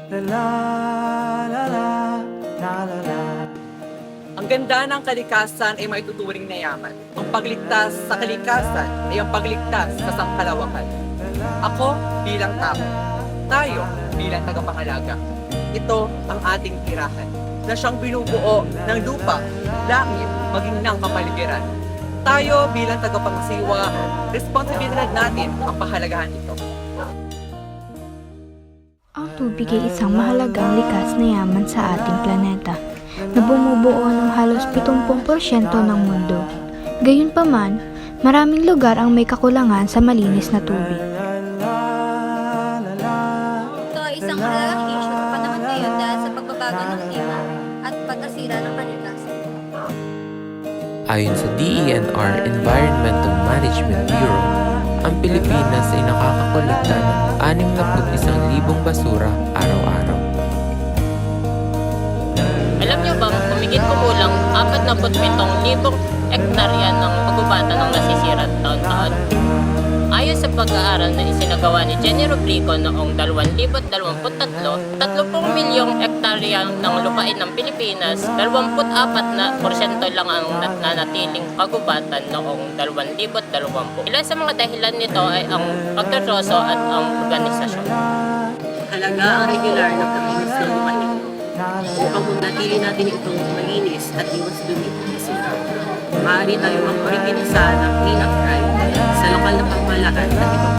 La la la la la la la. Ang ganda ng kalikasan ay maituturing na yaman. Ang pagligtas sa kalikasan ay ang pagligtas sa sangkalawakan. Ako bilang tao, tayo bilang tagapangalaga. Ito ang ating tirahan na siyang binubuo ng lupa, langit, maging ng kapaligiran. Tayo bilang tagapangasiwa, responsibilidad natin ang pahalagahan ito. Ang tubig ay isang mahalagang likas na yaman sa ating planeta na bumubuo ng halos 70% ng mundo. Gayunpaman, maraming lugar ang may kakulangan sa malinis na tubig. Ito ay isang mahalagang issue sa panahon ngayon dahil sa pagbabago ng klima at pagkasira ng kalikasan. Ayon sa DENR Environmental Management Bureau, ang Pilipinas ay nakakakolekta ng 61,000 basura araw-araw. Alam niyo bang humigit kumulang 47,000 hektarya ng pagubatan ang nasisira taon-taon? Ayon sa pag-aaral na isinagawa ni Jenny Rubrico noong 2023, 30 milyong hektarya ng lupain ng Pilipinas, 24% lang ang nanatiling kagubatan noong 2020. Ilan sa mga dahilan nito ay ang pagtatroso at ang organisasyon. Halaga ang regular na paglinis ng lupain upang manatili natin itong malinis at iwas dumi at sira. Maaari tayo mag-organisa ng clean-up drive sa lokal na pamahalaan at iba.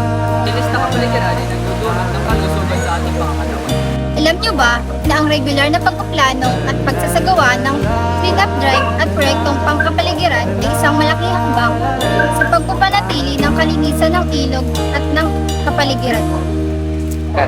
Linis na kapaligiran ay nagdudulot ng kalusugan sa ating pangangalaman. Alam niyo ba na ang regular na pagpaplano at pagsasagawa ng clean-up drive at proyektong pangkapaligiran ay isang malaking hakbang sa pagpapanatili ng kalinisan ng ilog at ng kapaligiran?